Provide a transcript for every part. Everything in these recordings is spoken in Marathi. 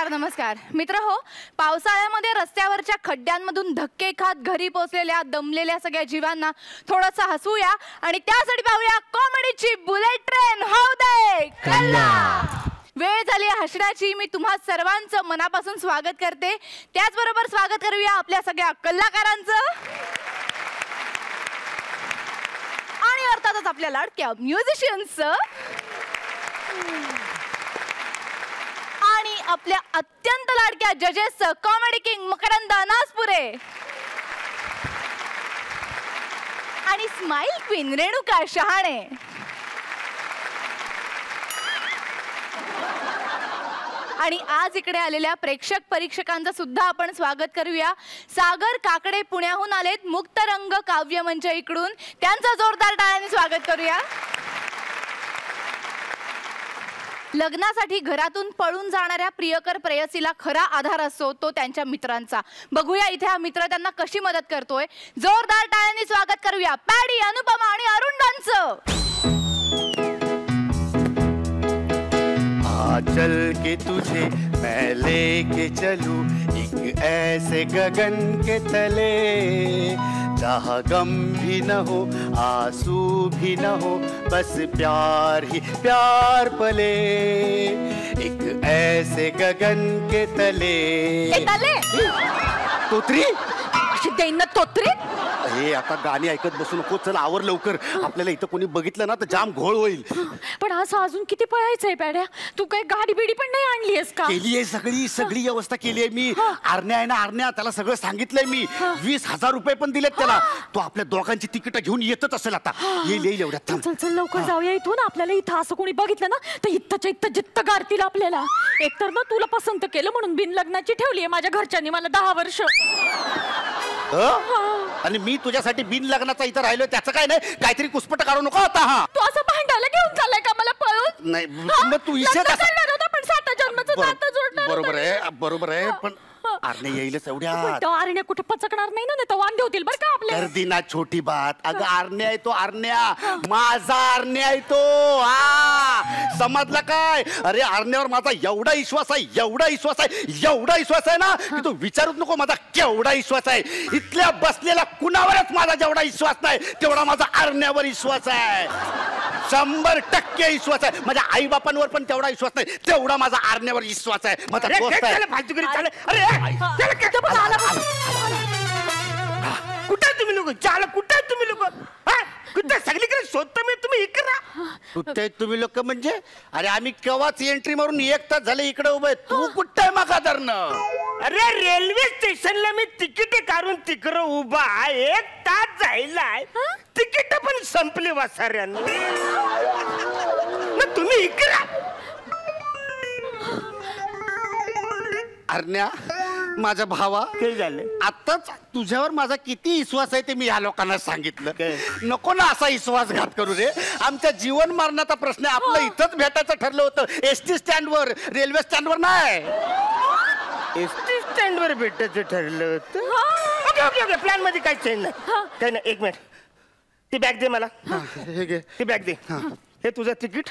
नमस्कार मित्रहो, पावसाळ्यामध्ये रस्त्यावरच्या खड्ड्यांमधून धक्के खात घरी पोहोचलेल्या दमलेल्या सगळ्या जीवांना थोडंसं हसूया आणि त्यासाठी पाहूया कॉमेडीची बुलेट ट्रेन हाऊ दे कल्ला. वेळ झाली हसण्याची. मी तुम्हा सर्वांचं मनापासून स्वागत करते. त्याचबरोबर स्वागत करूया आपल्या सगळ्या कलाकारांचं आणि अर्थातच आपल्या लाडक्या म्युझिशियन्सचं आणि आपल्या अत्यंत लाडक्या जजेसचं कॉमेडी किंग मकरंद अनासपुरे आणि स्माइल क्वीन रेणुका शहाणे. आणि आज इकडे आलेल्या प्रेक्षक परीक्षकांचं सुद्धा आपण स्वागत करूया. सागर काकडे पुण्याहून आलेत मुक्त रंग काव्य मंच इकडून. त्यांचं जोरदार टाळ्यांनी स्वागत करूया. लग्नासाठी घरातून पळून जाणाऱ्या प्रियकर प्रेयसीला खरा आधार असतो तो त्यांच्या मित्रांचा. बघूया इथे हा मित्र त्यांना कशी मदत करतोय. जोरदार टाळ्यांनी स्वागत करूया पॅडी, अनुपमा आणि अरुंडांचं. चल के तुझे मैं लेके चलूं एक ऐसे गगन के तले जहाँ गम भी न हो आंसू भी न हो बस प्यार ही प्यार पले एक ऐसे गगन के तले. तोत्री देईन तोत्री. हे आता गाणी ऐकत बसू नको. चल आवर लवकर. आपल्याला इथं कोणी बघितलं ना तर जाम घोळ होईल. पण असं अजून किती पळायचंय पॅड्या. तू काही गाडी बिडी पण नाही आणलीयस का? केली आहे सगळी व्यवस्था केली आहे मी. आरण्या आहे ना आरण्या, त्याला सगळं सांगितलंय मी. 20,000 रुपये पण दिलेत त्याला. तो आपल्या दोघांची तिकीट घेऊन येतच असेल आता. येईल एवढ्यात. चल चल लवकर जाऊया इथून. आपल्याला इथं असं कोणी बघितलं ना तर इथंच्या इथं जित्त गारतील आपल्याला. एकतर ना तुला पसंत केलं म्हणून बिन लग्नाची ठेवलीये माझ्या घरच्यांनी मला 10 वर्ष. आणि मी तुझ्यासाठी बिन लग्नाचा इथं राहिलो त्याचं काय नाही. काहीतरी कुसपट काढू नको आता. हा तू असं भांडायला घेऊन चाललाय का मला पळून? नाही मग तू इच्छा करणार होता पण 7 जन्माचं नातं जोडणार. बरोबर आहे पण आरणे येईलच एवढ्या. आरण्या कुठे पचकणार नाही ना, तर वांदे होतील बरं का आपल्या. गर्दी ना छोटी बात. अगं आरण्या आहे तो, आरण्या माझा आरण्या आहे तो. हा समजला काय? अरे आरण्यावर माझा एवढा विश्वास आहे ना की तू विचारूच नको माझा केवढा विश्वास आहे. इथल्या बसलेल्या कुणावरच माझा जेवढा विश्वास नाही तेवढा माझा आरण्यावर विश्वास आहे. 100% विश्वास आहे. माझ्या आई बापांवर पण तेवढा विश्वास नाही तेवढा माझा आरण्यावर विश्वास आहे. माझा दोस्त आहे. कुठे तुम्ही लोक? चाल कुठे तुम्ही लोक? कुठे सगळीकडे शोधतो मी. तुम्ही इकडे कुठे तुम्ही लोक म्हणजे? अरे आम्ही केव्हाच एंट्री मारून 1 तास झाले इकडे उभे. तू कुठे मका धरणं? अरे रेल्वे स्टेशनला मी तिकीट काढून तिकडं उभा 1 तास जायलाय. तिकीट पण संपली वासाऱ्यांना. तुम्ही इकडे. अरण्या माझ्या भावा काय झालं? आताच तुझ्यावर माझा किती विश्वास आहे ते मी या लोकांना सांगितलं. नको ना असा विश्वासघात करू रे. आमच्या जीवन मरणाचा प्रश्न आहे. आपलं इथंच भेटायचं ठरलं होतं. एसटी स्टँडवर, रेल्वे स्टँडवर नाही. एसटी स्टँडवर भेटायचं ठरलं होतं. ओके प्लॅन मध्ये काही चेंज नाही. काही नाही. 1 मिनिट. ती बॅग दे मला. हे घे. ती बॅग दे. हे तुझं तिकीट.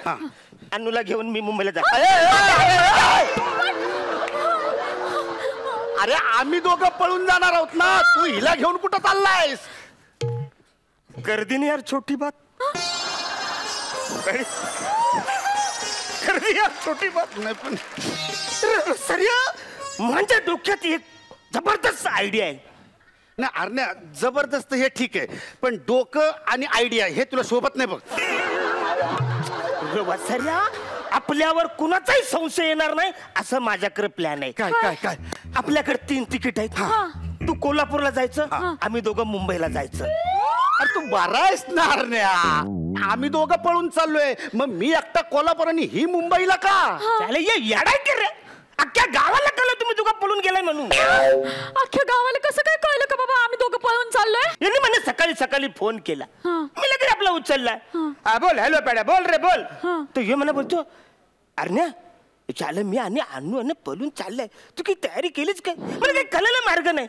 अन्नूला घेऊन मी मुंबईला जा. अरे आम्ही दोघं पळून जाणार आहोत ना. तू हिला घेऊन कुठं चाललायस? गर्दी नाही यार छोटी बात. गर्दी यार छोटी बात नाही. पण सर्या माझ्या डोक्यात एक जबरदस्त आयडिया आहे. नाही अरण्या जबरदस्त हे ठीक आहे पण डोकं आणि आयडिया हे तुला सोबत नाही बघ. सर्या आपल्यावर कुणाचाही संशय येणार नाही असं माझ्याकडे प्लॅन आहे. काय काय काय? आपल्याकडे 3 तिकीट आहेत. तू कोल्हापूरला जायचं, आम्ही दोघं मुंबईला जायचं. अरे तू बरा आहेस ना अरण्या. आम्ही दोघं पळून चाललोय मग मी एकटा कोल्हापूर आणि ही मुंबईला का? येडाय की रे. अख्ख्या गावाला कळलं तुम्ही दोघं पळून गेलाय म्हणून. अख्ख्या गावाला कसं काय कळलं का बाबा आम्ही दोघं पळून चाललोय? यांनी मला सकाळी फोन केला. मी लगेच आपला उचलला. बोल हॅलो पॅड्या बोल रे बोल. तो ये मला बोलतो अरण्या चाल मी आणि अन्नू आणि पळून चाललाय. तू काही तयारी केलीच काय? मला काही कळलं मार्ग नाही.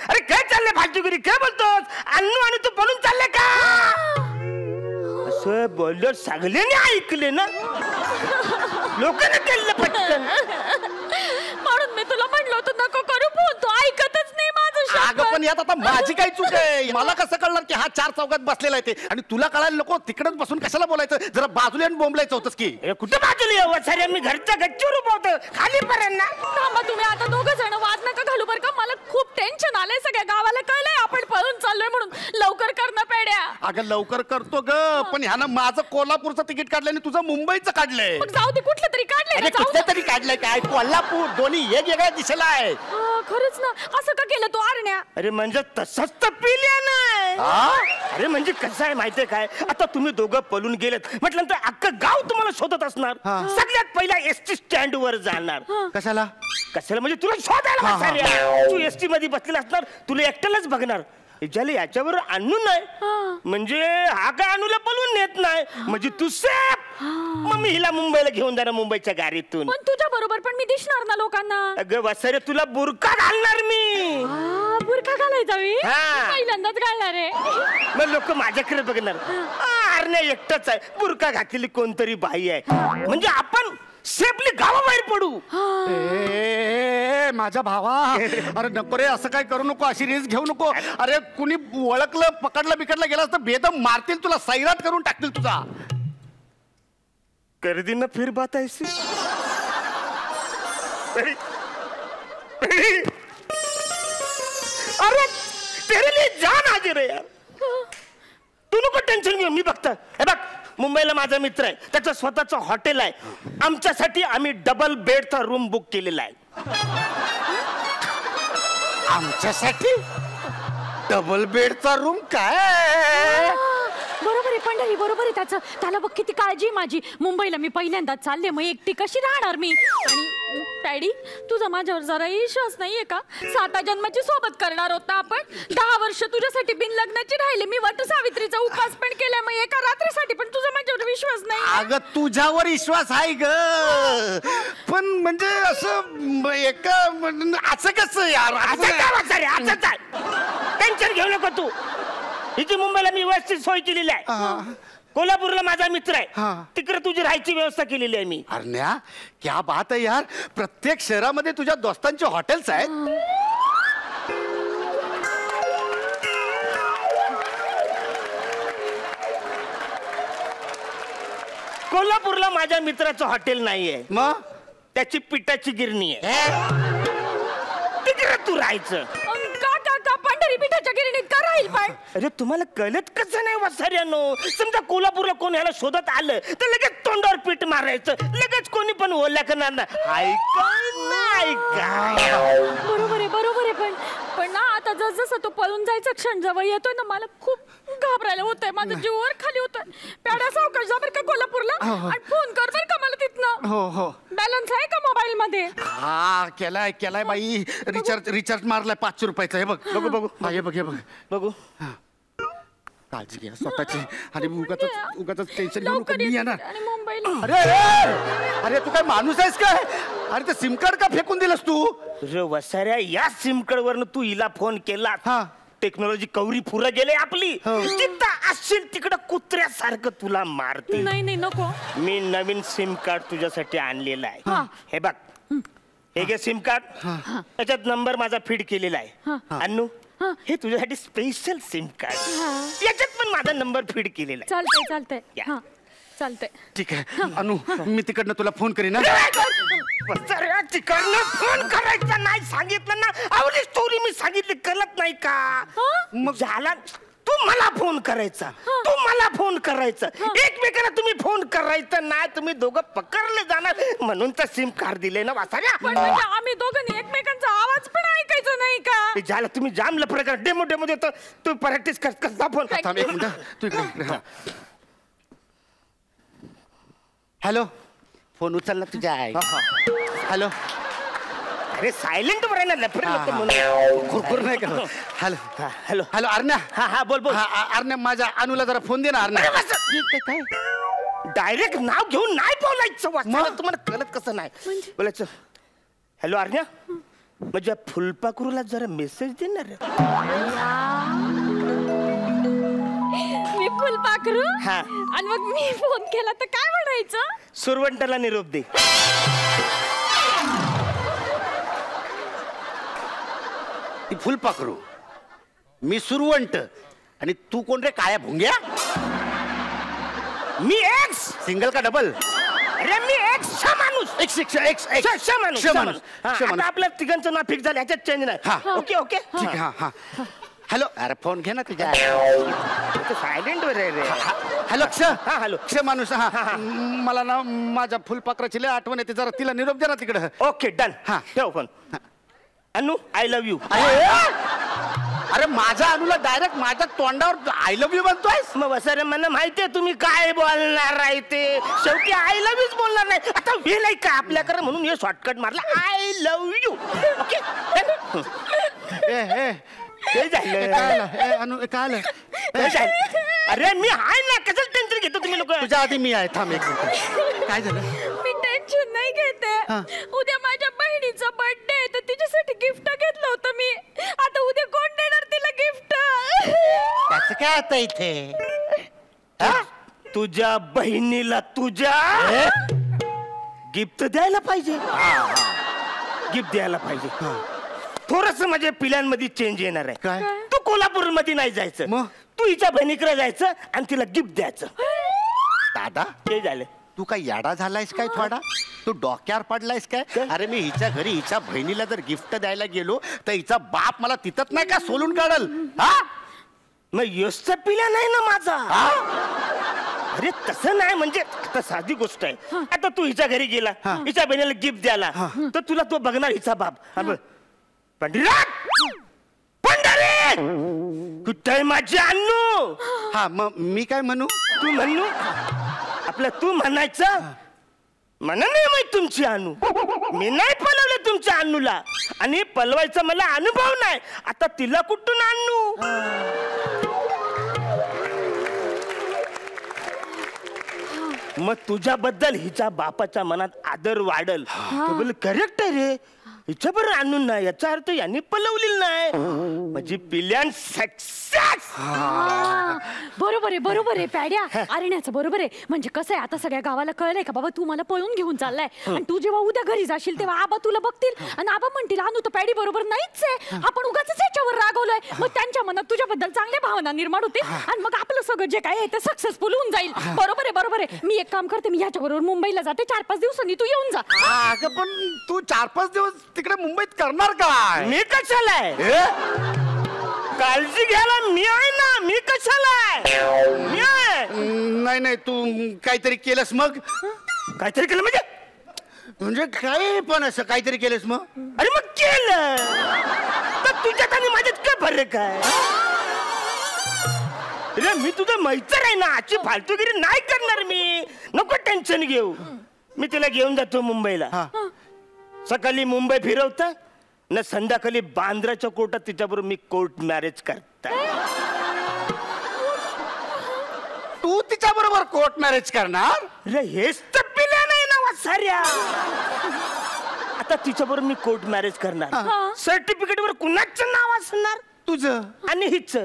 अरे काय चाललंय फालतूगिरी काय बोलतोस? अन्नू आणि तू पळून चाललाय का? असं बोललो सगळ्यांनी ऐकले ना. लोकांना केलं पटकन म्हणून तुला म्हणलो होतो नको करू फोन, तू ऐकतच नाही माझं. अगं पण यात आता माझी काय चूक आहे? मला कसं कळणार की हा 4 चौकात बसलेला आहे ते? आणि तुला कळायला नको, तिकडेच बसून कशाला बोलायचं? जरा बाजूला आणि बोंबलायचं होतंस की. कुठं बाजूला वसाऱ्या, मी घरच्या गच्चीवर उभा होतो खाली पर्यंत ना. थांबा तुम्ही आता दोघं जण वाद नका घालू बरं का. मला खूप टेन्शन आलंय, सगळ्या गावाला कळलंय आपण पळून चाललोय म्हणून. लवकर कर ना पेड्या. अगं लवकर करतो ग, पण ह्यानं माझं कोल्हापूरचं तिकीट काढलंय आणि तुझं मुंबईचं काढलंय. मग जाऊ दे, कुठलं तरी काढलंय अरे ना, जाऊ कुठलं तरी काढलंय काय? कोल्हापूर दोन्ही वेगवेगळ्या दिशेला आहे. हा, खरंच ना. असं का केलं तू आरण्या? अरे म्हणजे तसंच तर पिल्या नाही. अरे म्हणजे कसं आहे माहितीये काय, आता तुम्ही दोघं पळून गेलेत म्हटल्यानंतर अख्खं गाव तुम्हाला शोधत असणार. सगळ्यात पहिला एसटी स्टँड वर जाणार. कशाला? कशाला म्हणजे तुला शोधायला वसाऱ्या. तू एसटी मध्ये बसलेला असणार, तुला एकट्यालाच बघणार. ज्याला याच्यावर आणू नाही म्हणजे हा काय आणूला पळून नेत नाही म्हणजे तू सेफ. मग मी हिला मुंबईला घेऊन जाणार मुंबईच्या गाडीतून. पण तुझ्या बरोबर पण मी दिसणार ना लोकांना. अगं वसाऱ्या तुला बुरका घालणार मी. बुरखा घालायचा मी हा. पहिल्यांदाच घालणार आहे. मग लोक माझ्याकडे बघणार, अरे एकटाच आहे, बुरका घातलेली कोणतरी बाई आहे म्हणजे आपण सेफली गावाबाहेर पडू. ए माझ्या भावा, अरे नको रे, असं काय करू नको, अशी रिस्क घेऊ नको. अरे कुणी ओळखलं पकडलं बिकडलं गेलं तर बेदम मारतील तुला, सैराट करून टाकतील तुझा. कर दी ना फिर बात ऐसी. अरे तेरे लिए जान हाजिर है यार. तू नको टेन्शन घेऊ, मी बघता. हे बघ मुंबईला माझा मित्र आहे, त्याचं स्वतःचं हॉटेल आहे. आमच्यासाठी आम्ही डबल बेडचा रूम बुक केलेला आहे. आमच्यासाठी डबल बेडचा रूम काय? बरोबर आहे पंढरी, बरोबर आहे त्याचं. त्याला बघ किती काळजी आहे माझी. मुंबईला मी पहिल्यांदाच चालले, मग एकटी कशी राहणार मी? आणि पॅडी, तुझा माझ्यावर जरा विश्वास नाहीये का? 7 जन्माची सोबत करणार होता आपण. 10 वर्ष तुझ्यासाठी बिन लग्नाची राहिले मी. वट सावित्रीचा उपवास पण केलाय, मग एका रात्रीसाठी पण तुझा माझ्यावर विश्वास नाही? अगं तुझ्यावर विश्वास आहे ग, पण म्हणजे असं एका असं कसं यार? टेन्शन घेऊ नको तू. हिची मुंबईला मी व्यवस्थित सोय केलेली आहे. कोल्हापूरला माझा मित्र आहे, तिकडे तुझी राहायची व्यवस्था केलेली आहे मी. अरण्या क्या बात आहे यार, प्रत्येक शहरामध्ये तुझ्या दोस्तांचे हॉटेल्स आहेत. कोल्हापूरला माझ्या मित्राचं हॉटेल नाहीये, मग त्याची पिठाची गिरणी आहे. तिकडे तू राहायचं. का पंढरी पिठाच्या गिरणीत का राहील पण? अरे तुम्हाला कळत कसं नाही वसाऱ्यानो? समजा कोल्हापूरला कोण ह्याला शोधत आलं तर लगेच तोंडावर पीठ मारायचं, लगेच कोणी पण ओल्या करणार ना. बरोबर आहे पण ना आता जसं तो पळून जायचा क्षण जवळ येतोय ना, मला खूप घाबरायला होतंय. माझं जीवावर खाली होतोय. प्याड्या सावकाश जा बरं का कोल्हापूरला, आणि फोन कर बरं का मला तिथनं. हो. बॅलन्स आहे का मोबाईल मध्ये? हा केलाय बाई, रिचार्ज मारलाय 500 रुपयाचा. हे बघ बघू हे बघ काळजी घ्या स्वतःची. आणि उगाच टेन्शन घेऊ नको, मी येणार. आणि मुंबईला अरे तू काय माणूस आहेस काय? अरे ते सिम कार्ड का फेकून दिलंस तू? रे वसाऱ्या, या सिम कार्ड वरनं तू हिला फोन केला. टेक्नॉलॉजी कवरी फुरा गेले आपली. जिथं असशील तिकडं कुत्र्यासारखं तुला मारते. नाही नको. मी नवीन सिम कार्ड तुझ्यासाठी आणलेला आहे. हे बघ, हे घे सिम कार्ड, त्याच्यात नंबर माझा फीड केलेला आहे. अन्नू, हे तुझ्यासाठी स्पेशल सिम कार्ड, याच्यात पण माझा नंबर फीड केलेला आहे. चालतंय. ठीक आहे अनु, मी तिकडनं तुला फोन करीन. तिकडनं फोन करायचा नाही सांगितलं ना. आवडी स्टोरी मी सांगितली, कळत नाही का? मग झाला, तू मला फोन करायचा, तू मला फोन करायचा, एकमेकांना तुम्ही फोन करायचं नाही, तुम्ही दोघं पकडले जाणार म्हणून तर सिम कार्ड दिले ना वासाऱ्या. पण आम्ही दोघांनी एकमेकांचा आवाज पण ऐकायचा नाही का? झालं, तुम्ही जाम लफडे डेमो देतो. तू प्रॅक्टिस कर फोन. तू इकडे. हॅलो, फोन उचलला तुझ्या आहे. हॅलो. अरे सायलेंट वर आहे ना, लफडे लोक म्हणून खुरखुर नाही का? हॅलो अरण्या. हा बोल. अरण्या, माझ्या अनुला जरा फोन दे ना. अरण्या काय डायरेक्ट नाव घेऊन नाही बोलायचं. तुम्हाला कळत कसं नाही बोलायचं? हॅलो अरण्या, माझ्या फुलपाखरूला जरा मेसेज देणार. मी फुलपाखरू? आणि मग मी फोन केला तर काय म्हणायचं? सुरवंटाला निरोप दे. ती फुलपाखरू, मी सुरवंट, आणि तू कोण रे काळ्या भुंग्या? मी एक्स. सिंगल का डबल? अरे मी एक्स माणूस. एक्स माणूस. आता आपल्या तिघांचं नाव फिक्स झालं, ह्याच्यात चेंज नाही. हा. ओके ओके ठीक आहे. हा. हॅलो, अरे फोन घे ना तुझ्या. सायलेंट वर आहे रे. हॅलो क्ष. हा हॅलो. क्ष माणूस. हा, मला ना माझ्या फुलपाखराची लय आठवण येते, जरा तिला निरोप द्या ना तिकडं. Okay done. हा. ठेव फोन. अनु आय लव्ह यू. अरे माझ्या अनुला डायरेक्ट माझ्या तोंडावर आय लव्ह यू म्हणतोयस? मग वसारे मला माहितीये तुम्ही काय बोलणार आहे ते. शेवटी आय लव्ह यूच बोलणार नाही. आता वेळ आहे का आपल्याकडे, म्हणून हे शॉर्टकट मारला आय लव्ह यू. ओके. ते झालं. अनु काय अरे मी आहे ना, कसं टेन्शन घेतो तुम्ही लोक. तुझ्या आधी मी आहे. थांब एक मिनिट. काय झालं? मी टेन्शन नाही घेते. उद्या माझ्या बहिणीचा बर्थडे आहे, तर तिच्यासाठी गिफ्ट घेतलं होतं मी. आता उद्या कोण देणार तिला गिफ्ट? त्याचं काय आता इथे? तुझ्या बहिणीला तुझ्या गिफ्ट द्यायला पाहिजे. गिफ्ट द्यायला पाहिजे. थोडस माझ्या पिल्यांमध्ये चेंज येणार आहे. काय? तू कोल्हापूर मध्ये नाही जायचं, मग? तू हिच्या बहिणीकडे जायचं आणि तिला गिफ्ट द्यायचं. दादा, ते झालं. तू काय याडा झालायस काय थोडा? तू डोक्यावर पडलायस काय? अरे मी हिच्या घरी हिच्या बहिणीला जर गिफ्ट द्यायला गेलो तर हिचा बाप मला तिथंच नाही का सोलून काढल? मग यशचा पिल्या नाही ना माझा. अरे तसं नाही, म्हणजे आता साधी गोष्ट आहे. आता तू हिच्या घरी गेला, हिच्या बहिणीला गिफ्ट द्यायला, तर तुला तो बघणार हिचा बाप. पंढरीनाथ, पंढरी कुठे माझी अन्नू? हा, मग मी काय म्हणू? तू म्हणू आपलं, तू म्हणायचं म्हणा नाही माहित तुमची अन्नू. मी नाही पलवलं तुमच्या अन्नूला, आणि पलवायचा मला अनुभव नाही. आता तिला कुठून अन्नू? मग तुझ्याबद्दल हिच्या बापाच्या मनात आदर वाढल. करेक्ट आहे रे, हिच्या बरोबर आणून नाही, याचा अर्थ यांनी पलवलेलं नाही. म्हणजे पिल्यान सक्सेस. बरोबर आहे, बरोबर आहे पॅड्या. अरण्याचं बरोबर आहे. म्हणजे कसं आहे, आता सगळ्या गावाला कळलंय का बाबा तू मला पळून घेऊन चाललाय, आणि तू जेव्हा उद्या घरी जाशील तेव्हा आबा तुला बघतील आणि आबा म्हणतील अनु तर पॅडी बरोबर नाहीच आहे, आपण उगाच याच्यावर रागवलोय. मग त्यांच्या मनात तुझ्याबद्दल चांगल्या भावना निर्माण होतील, आणि मग आपलं सगळं जे काय आहे ते सक्सेसफुल होऊन जाईल. बरोबर आहे, बरोबर आहे. मी एक काम करते, मी ह्याच्या बरोबर मुंबईला जाते, 4-5 दिवसांनी तू येऊन जा. अगं पण तू 4-5 दिवस तिकडे मुंबईत करणार काय? मी कशाला आहे? काळजी घ्यायला मी आहे ना, मी कशाला आहे? मी आहे. नाही नाही, तू काहीतरी केलंस मग? काहीतरी केलं म्हणजे काय पण असं काहीतरी केलंस मग? अरे मग केलं तर तुझ्यात आणि माझ्यात काय फरक आहे? अरे मी तुझं मैत्र आहे ना, अशी फालतूगिरी नाही करणार मी. नको टेन्शन घेऊ. मी तिला घेऊन जातो मुंबईला. सकाळी मुंबई फिरवता ना, संध्याकाळी बांद्राच्या कोर्टात तिच्याबरोबर मी कोर्ट मॅरेज करता. तू तिच्या बरोबर कोर्ट मॅरेज करणार? अरे हेच तर पिल्या नाही ना वासाऱ्या. आता तिच्याबरोबर मी कोर्ट मॅरेज करणार. सर्टिफिकेट वर कुणाचं नाव असणार? तुझं आणि हिच.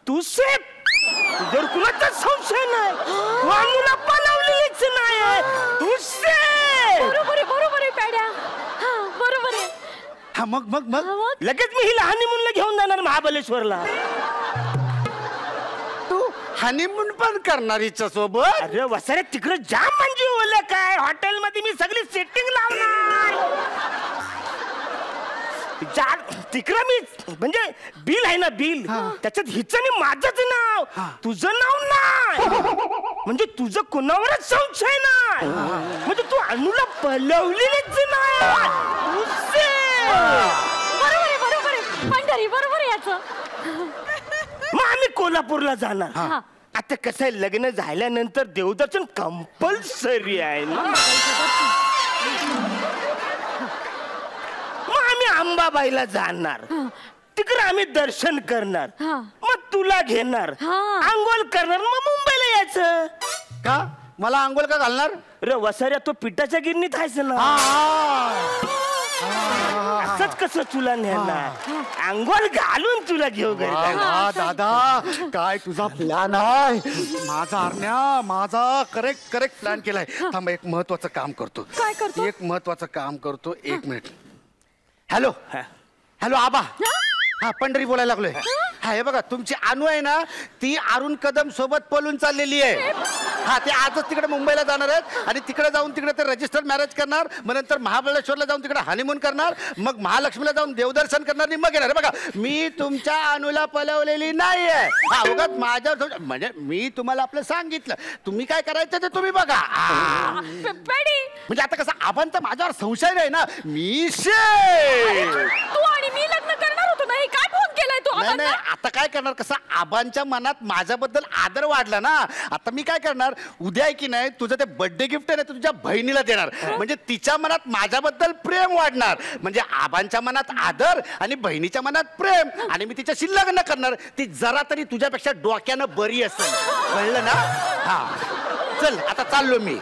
तू सेफ. जर कुणाचा संशय नाही, तू अनुला पलवलीच नाही, तू सेफ. बरोबर आहे, बरोबर आहे पॅड्या. बरोबर आहे. हा, मग लगेच मी ही लहान मुलीला घेऊन जाणार महाबलेश्वरला. तू हनीमून पण करणार हिच्या सोबत? अरे वसारे तिकडे जाम म्हणजे ओलं काय, हॉटेल मध्ये मी सगळी सेटिंग लावणार. तिकडे मी म्हणजे बिल आहे ना, बिल त्याच्यात हिचं आणि माझंच नाव, तुझं नाव नाही. म्हणजे तुझं कोणावरच संशय नाही. म्हणजे तू अनुला पलवलेलीच नाही. बरोबर आहे, बरोबर आहे पंढरी, बरोबर आहे याचं. मग आम्ही कोल्हापूरला जाणार. आता कसं आहे, लग्न झाल्यानंतर देवदर्शन कंपल्सरी आहे ना. मग आम्ही अंबाबाईला जाणार, तिकडे आम्ही दर्शन करणार, मग तुला घेणार, आंघोळ करणार, मग मुंबईला यायचं. का मला आंघोळ का घालणार? अरे वसाऱ्या तो पिठाच्या गिरणीत आहेस ना, असंच कसं तुला नेणार, आंघोळ घालून तुला घेऊ घरी. दादा काय तुझा प्लॅन आहे? माझा आरण्या, माझा करेक्ट प्लॅन केलाय. थांब, एक महत्वाचं काम करतो. काय करतो? एक महत्वाचं काम करतो. 1 मिनिट. हॅलो हॅलो आबा, हा पंढरी बोलायला लागलोय. हा हे बघा तुमची अनु आहे ना ती अरुण कदम सोबत पळून चाललेली आहे. हा ते आजच तिकडे मुंबईला जाणार आहेत आणि तिकडे जाऊन तिकडे ते रजिस्टर्ड मॅरेज करणार. मग नंतर महाबळेश्वरला जाऊन तिकडे हनीमून करणार. मग महालक्ष्मीला जाऊन देवदर्शन करणार आणि मग येणार. बघा मी तुमच्या अनुला पळवलेली नाहीये. हा उगाच माझ्यावर म्हणजे मी तुम्हाला आपलं सांगितलं. तुम्ही काय करायचं ते तुम्ही बघा. म्हणजे आता कसं आपण तर माझ्यावर संशय नाही ना. मी तू आणि मी लग्न करणार होतो नाही. काय फोन केलाय तू? नाही आता काय करणार कसं आबांच्या मनात माझ्याबद्दल आदर वाढला ना. आता मी काय करणार उद्या आहे की नाही तुझं ते बर्थडे गिफ्ट आहे ना तुझ्या बहिणीला देणार. म्हणजे तिच्या मनात माझ्याबद्दल प्रेम वाढणार. म्हणजे आबांच्या मनात आदर आणि बहिणीच्या मनात प्रेम. आणि मी तिच्याशी लग्न करणार. ती जरा तरी तुझ्यापेक्षा डोक्यानं बरी असेल. कळलं ना? हा चल आता चाललो मी.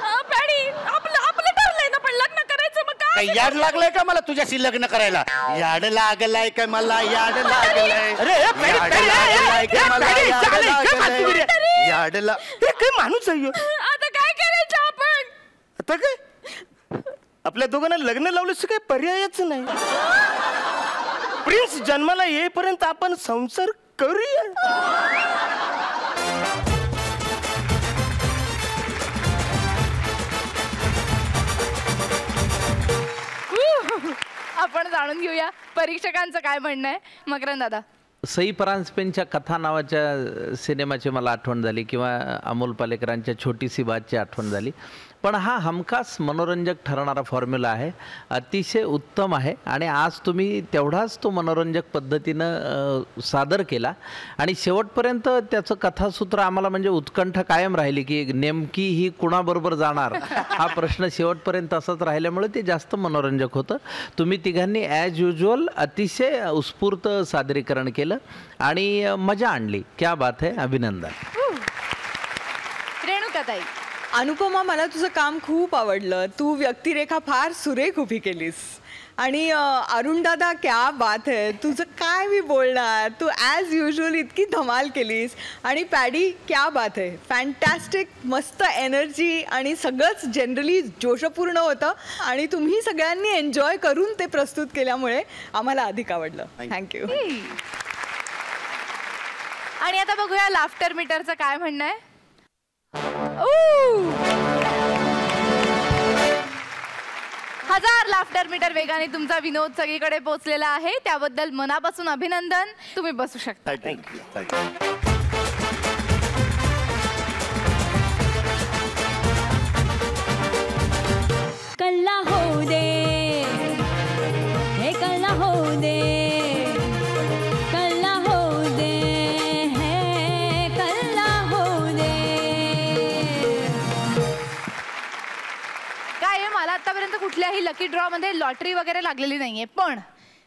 काही याड लागलंय का मला तुझ्याशी लग्न करायला? याड लागलाय का मला? याड लागलंय याडला काय माणूस आहे. आता काय करायचं आपण? आता काय आपल्या दोघांना लग्न लावल्याशिवाय काही पर्यायच नाही. प्रिन्स जन्माला येईपर्यंत आपण संसार करूया. आपण जाणून घेऊया परीक्षकांचं काय म्हणणं आहे. मकरंद दादा. सई परांजपेंच्या कथा नावाच्या सिनेमाची मला आठवण झाली किंवा अमोल पालेकरांच्या छोटीसी बातची आठवण झाली. पण हा हमखास मनोरंजक ठरणारा फॉर्म्युला आहे. अतिशय उत्तम आहे आणि आज तुम्ही तेवढाच तो मनोरंजक पद्धतीनं सादर केला आणि शेवटपर्यंत त्याचं कथासूत्र आम्हाला म्हणजे उत्कंठ कायम राहिली की नेमकी ही कुणाबरोबर जाणार हा प्रश्न शेवटपर्यंत असंच राहिल्यामुळे ते जास्त मनोरंजक होतं. तुम्ही तिघांनी ॲज युज्युअल अतिशय उत्स्फूर्त सादरीकरण केलं आणि मजा आणली. क्या बात आहे. अभिनंदन. रेणुकाताई. अनुपमा मला तुझं काम खूप आवडलं. तू व्यक्तिरेखा फार सुरेख उभी केलीस. आणि अरुण दादा क्या बात आहे. तुझं काय मी बोलणार. तू ॲज युज्युअल इतकी धमाल केलीस. आणि पॅडी क्या बात आहे. फॅन्टॅस्टिक. मस्त एनर्जी आणि सगळंच जनरली जोशपूर्ण होतं आणि तुम्ही सगळ्यांनी एन्जॉय करून ते प्रस्तुत केल्यामुळे आम्हाला अधिक आवडलं. थँक्यू. आणि आता बघूया लाफ्टर मीटरचं काय म्हणणं आहे. 1000 लाफ्टर मीटर वेगाने तुमचा विनोद सगळीकडे पोहोचलेला आहे. त्याबद्दल मनापासून अभिनंदन. तुम्ही बसू शकता. कल्ला हो दे हे कल्ला हो दे कल्ला हो दे हे कल्ला हो दे. काय आहे मला आतापर्यंत कुठल्याही लकी ड्रॉ मध्ये लॉटरी वगैरे लागलेली नाहीये. पण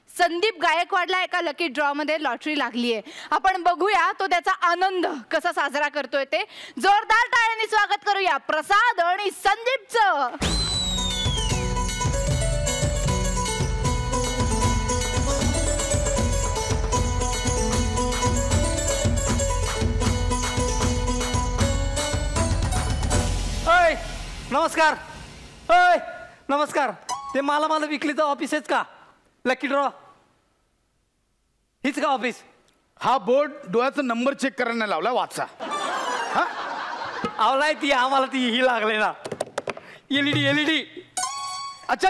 संदीप गायकवाडला एका लकी ड्रॉ मध्ये लॉटरी लागली आहे. आपण बघूया तो त्याचा आनंद कसा साजरा करतोय ते. जोरदार टाळ्यांनी स्वागत करूया प्रसाद आणि संदीपचं. नमस्कार. नमस्कार. ते मला विकलीचं ऑफिस आहेच का? लकी ड्रॉ हीच का ऑफिस? हा बोर्ड डोळ्याचा नंबर चेक करायला लावला. वाचा. आवलाय ती आम्हाला ती ही लागले ना एलईडी. अच्छा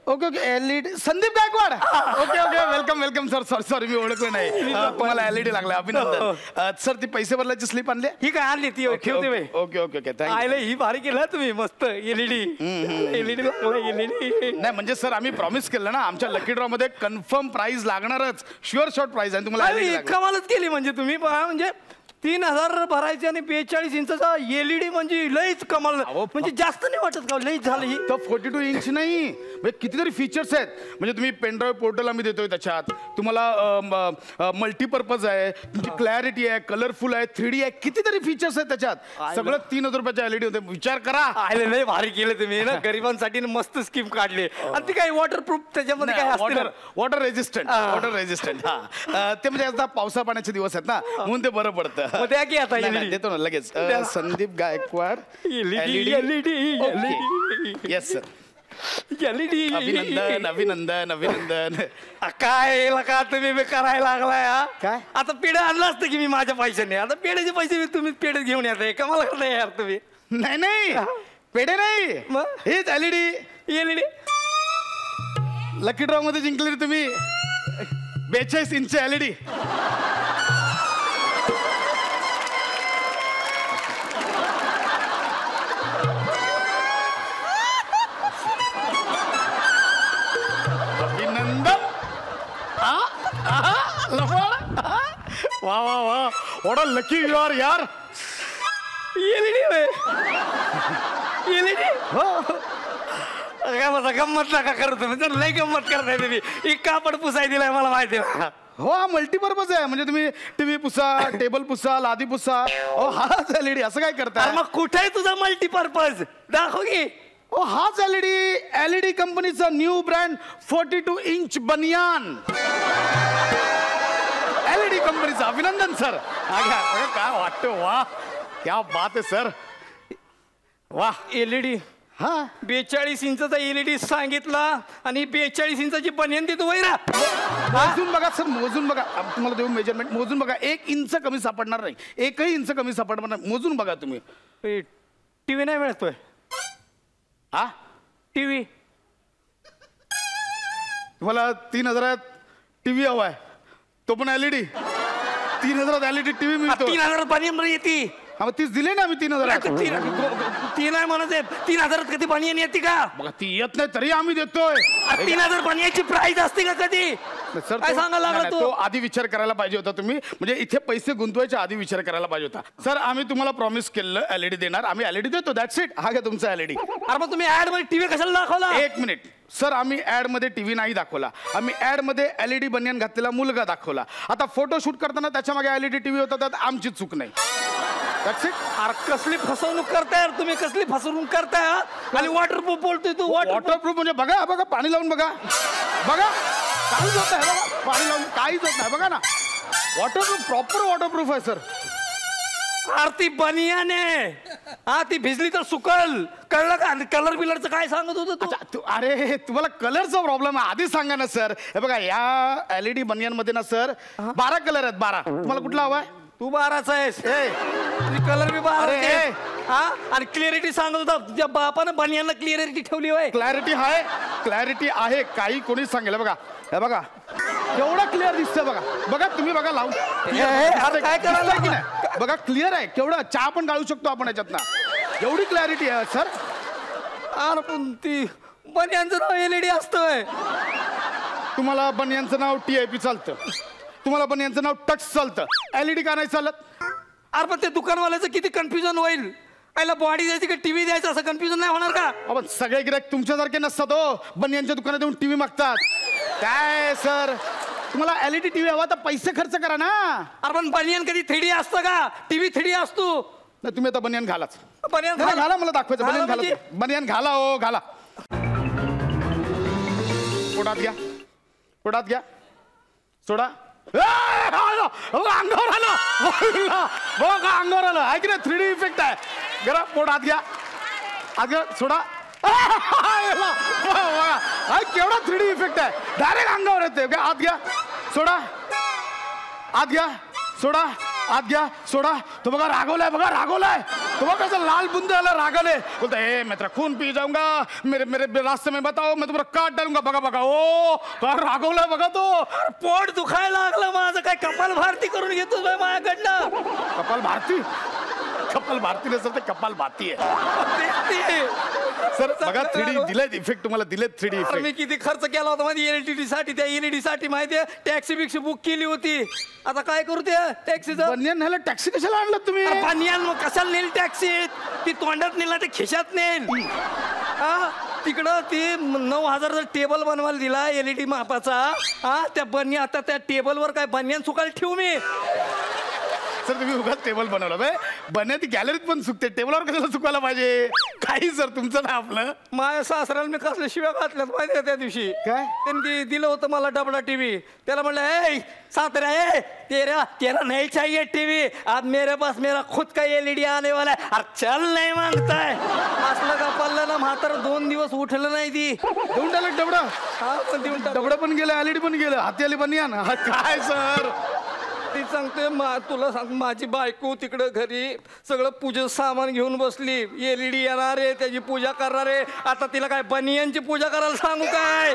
okay okay. LED. Sandeep Gaikwad. Okay welcome sir. Sorry मी ओळखलं नाही. तुम्हाला एलईडी लागला. अभिनंदन सर. ती पैसे भरल्याची स्लिप आणली? ही काय आणली ती? Okay thank you. ही भारी केलं तुम्ही. मस्त एलईडी नाही म्हणजे सर आम्ही प्रॉमिस केलं ना आमच्या लकी ड्रॉ मध्ये कन्फर्म प्राइस लागणारच. शुअर शॉर्ट प्राइस आहे. तुम्हाला कमालच केली म्हणजे तुम्ही. म्हणजे 3000 भरायचे आणि 42 इंचाचा एलईडी म्हणजे लईच कमाल. म्हणजे जास्त नाही वाटत का? लईच झालं. ही तर 42 इंच नाही म्हणजे कितीतरी फीचर्स आहेत. म्हणजे तुम्ही पेनड्राईव्ह पोर्टल आम्ही देतोय. त्याच्यात तुम्हाला मल्टीपर्पज आहे. तुमची क्लॅरिटी आहे. कलरफुल आहे. 3D आहे. कितीतरी फीचर्स आहेत त्याच्यात. सगळं 3000 रुपयाच्या एलईडी होते. विचार करा. लय भारी केलं तुम्ही ना. गरिबांसाठी मस्त स्कीम काढली. आणि ती काय वॉटरप्रूफ त्याच्यामध्ये काय असतं? Water resistant. हा ते म्हणजे आता पावसा पाण्याचे दिवस आहेत ना म्हणून ते बरं पडतं. द्या की आता देतो ना लगेच. Sandeep Gaikwad LED. Yes sir. LED अभिनंदन अभिनंदन अभिनंदन. काय का तुम्ही बी करायला लागलाय हा? काय? आता पेढे आणलं असतं की मी माझ्या पैशाने. आता पेढ्याचे पैसे मी तुम्ही पेढे घेऊन येताय. कमाल करताय यार तुम्ही. नाही नाही पेढे नाही मग? हेच एलईडी. एलईडी लकी ड्रॉ मध्ये जिंकले तुम्ही 42 इंच एलईडी. अभिनंदन. वा वा वा what a lucky you are यार. एलईडी एलईडी काय माझा गंमत नका करू तुम्ही. तर लय गंमत करताय तुम्ही. एक कापड पुसाय दिलाय मला माहिती आहे. हो हा मल्टीपर्पज आहे. म्हणजे तुम्ही टीव्ही पुसा, टेबल पुसा, लादी पुसा. हो हाच एलईडी. असं काय करताय? मग कुठे आहे तुझा मल्टीपर्पज दाखव की. हो हाच एलईडी. एलईडी कंपनीचा न्यू ब्रँड 42 इंच बनियान. एलईडी कंपनीचा. अभिनंदन सर. काय वाटतं. वा क्या बात आहे सर. वा एलईडी हा 42 इंचचा एलईडी सांगितला आणि 42 इंचाची बनियन देतो वैरा. मोजून बघा सर. मोजून बघा. तुम्हाला देऊ मेजरमेंट. मोजून बघा. 1 इंच कमी सापडणार नाही. 1ही इंच कमी सापडणार नाही. मोजून बघा तुम्ही. टीव्ही नाही मिळतोय. हा टीव्ही तुम्हाला 3000 टीव्ही हवाय. तो पण एलईडी. 3000 एलईडी टीव्ही मिळतो. 3000 बनियन येते. हा मग तीच दिले ना आम्ही 3000. ती नाही म्हणत 3000 कधी बनियन येते का? बघा ती येत नाही तरी आम्ही देतोय. 3000 बनियनची प्राइस असते का कधी? सर काय सांगायला लागला तो तू? आधी विचार करायला पाहिजे होता तुम्ही. म्हणजे इथे पैसे गुंतवायच्या आधी विचार करायला पाहिजे होता. सर आम्ही तुम्हाला प्रॉमिस केलं एलईडी देणार. आम्ही एलईडी देतो. That's it. हा घ्या तुमचा एलईडी. अरे मग तुम्ही ऍड मध्ये टीव्ही कशाला दाखवला? 1 मिनिट सर. आम्ही ऍड मध्ये टीव्ही नाही दाखवला. आम्ही ऍड मध्ये एलईडी बनियान घातलेला मुलगा दाखवला. आता फोटो शूट करताना त्याच्या मागे एलईडी टीव्ही होता. त्यात आमची चूक नाही. That's it. अरे कसली फसवणूक करताय तुम्ही. कसली फसवणूक करताय हा? आणि वॉटरप्रूफ बोलतोय तू. वॉटरप्रूफ म्हणजे बघा बघा पाणी लावून बघा. बघा काहीच होत नाही. बघा पाणी लावून काहीच होत नाही. बघा ना वॉटरप्रूफ. प्रॉपर वॉटरप्रूफ आहे सर. अरे ती बनियान आहे. हा ती भिजली तर सुकल. कळलं का? कलर बिलरचं काय सांगत होतं तू? अरे तुम्हाला कलरचा प्रॉब्लेम आहे. आधी सांगा ना सर. हे बघा या एलईडी बनियान मध्ये ना सर 12 कलर आहेत. 12. तुम्हाला कुठला हवाय? तू 12चा आहेस. कलर बी 12 हा. आणि क्लिअरिटी सांगत होता. तुझ्या बापानं बनियानला क्लिअरिटी ठेवली होय. क्लॅरिटी आहे. क्लॅरिटी आहे. काही कोणी सांगेल. बघा हे बघा केवढा क्लिअर दिसतंय. बघा बघा तुम्ही बघा लावून. काय करायला की नाही? बघा क्लिअर आहे. केवढं चहा पण गाळू शकतो आपण याच्यातनं. एवढी क्लॅरिटी आहे सर. अरे पण ती बनियानचं नाव एलईडी असतंय. तुम्हाला बनियानचं नाव TIP चालतं. तुम्हाला बनियानचं नाव टच चालतं. एलईडी का नाही चालत? अरे पण ते दुकानवाल्याचं किती कन्फ्युजन होईल. पहिला बॉडी द्यायची का टीव्ही द्यायचा असं कन्फ्युजन नाही होणार का? आपण सगळे गिराईक तुमच्यासारखे नसतात हो. बनियानच्या दुकानात येऊन टीव्ही मागतात. काय सर तुम्हाला एलईडी टीव्ही हवा तर पैसे खर्च करा ना. अरे पण बनियान कधी 3D असतं का? टीव्ही 3D असतो. नाही तुम्ही आता बनियान घालाच. बनियान घाला. मला दाखवायचं. बनियान घाला. बनियान घाला. हो घाला. पोटात घ्या. पोटात घ्या. सोडा. अंगावर आलं. बघा अंगावर आलं. ऐक ना 3D इफेक्ट आहे. जरा पोटात घ्या. आग सोडा. केवढा 3D इफेक्ट आहे. डायरेक्ट अंगावर येते. आत घ्या. सोडा. आत घ्या. सोडा. आत घ्या. सोडा. तो बघा रागवलाय. बघा रागवलाय. तो बघा कसं लाल बुंद आला. रागाले बोलता हे मैं तेरा खून पी जाऊंगा. मेरे मेरे रास्ते में बताओ मैं तुम्हाला काट डालूंगा. बघा बघा ओ रागवलाय. बघा तो. पोट दुखायला लागलं माझं. काय कपाल भारती करून घेतो माझ्याकडनं. कपाल भारती. कपाल भारती नसेल तर कपाल भारती आहे. सर बघा 3D दिले इफेक्ट. तुम्हाला दिले 3D इफेक्ट. मी किती खर्च केला होता माझी एलईडी साठी. त्या एलईडी साठी माहितीये टॅक्सी बिक्सी बुक केली होती. आता काय करू ते टॅक्सीचं? बनियान न्यायला टॅक्सी कशाला आणलं तुम्ही? बनियान मग कशाला नेल टॅक्सी? ती तोंडात नेल ना ते खिशात नेल. हा तिकडं ती 9000 टेबल बनवायला दिला एलईडी मापाचा. हा त्या बनियान आता त्या टेबलवर काय बनियान सुकायला ठेवू मी? सर तुम्ही उगाच टेबल बनवलं बे बन्या ती गॅलरीत पण चुकते टेबलवर कशाला चुकायला पाहिजे काही सर तुमचं ना आपलं माझ्या सासऱ्याला मी कसल्या शिव्या घातल्यात माहिती का त्या दिवशी काय? त्यांनी दिलं होतं मला डबडा टीव्ही त्याला म्हणलं ए सासऱ्या ए तेरा नहीं चाहिए टीवी आज मेरे पास मेरा खुद का LED आने वाला है अरे चल नाही मागताय असलं का पडलं ना म्हातार 2 दिवस उठलं नाही ती देऊन टाकलं डबडं हा पण देऊन टाक. डबडं पण गेलं LED पण गेलं हाती आली पण या ना काय सर ती सांगते तुला सांग माझी बायको तिकडं घरी सगळं पूजेचं सामान घेऊन बसली LED येणार आहे त्याची पूजा करणार आहे आता तिला काय बनियांची पूजा करायला सांगू काय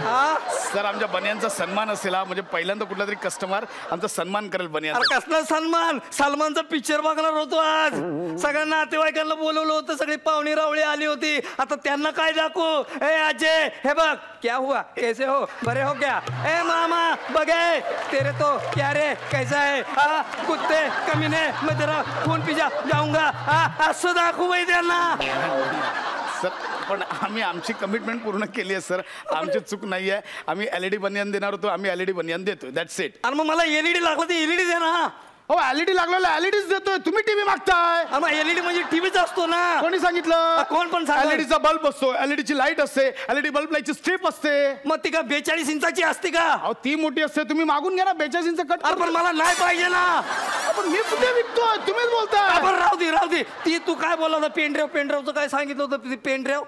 हा सर आमच्या बनियांचा सन्मान असेल हा म्हणजे पहिल्यांदा कुठला तरी कस्टमर आमचा सन्मान करेल बनियान अरे कसला सन्मान सलमानचा पिक्चर बघणार होतो आज सगळ्या नातेवाईकांना बोलवलं होतं सगळी पाहुणी रावळी आली होती आता त्यांना काय दाखवू ए अजय हे बघ क्या हुआ कैसे हो बरे हो क्या ए मामा बघे तेरे तो क्या रे कैसा है कुत्ते कमीने मैं तेरा खून पी जाऊंगा असं दाखवू बाई त्यांना सर पण आम्ही आमची कमिटमेंट पूर्ण केली आहे सर आमची चूक नाही आहे आम्ही LED बनियान देणार होतो आम्ही LED बनियान देतो दॅट्स इट आणि मग मला LED लागलं ते LED दे ना हो LED लागलेला LEDच देतोय तुम्ही टीव्ही मागताय मग LED म्हणजे टीव्हीच असतो ना कोणी सांगितलं कोण पण सांगितलं? LED चा बल्ब असतो LED ची लाईट असते LED बल्ब लाईटची स्ट्रीप असते मग ती का 42 इंचाची असते का अहो ती मोठी असते तुम्ही मागून घ्या ना 42 इंच कट अरे पण मला नाही पाहिजे ना पण मी कुठे विकतोय तुम्हीच बोलताय आपण राहू दे ती तू काय बोला होता पेनड्राईव्हचं काय सांगितलं होतं पेनड्राईव्ह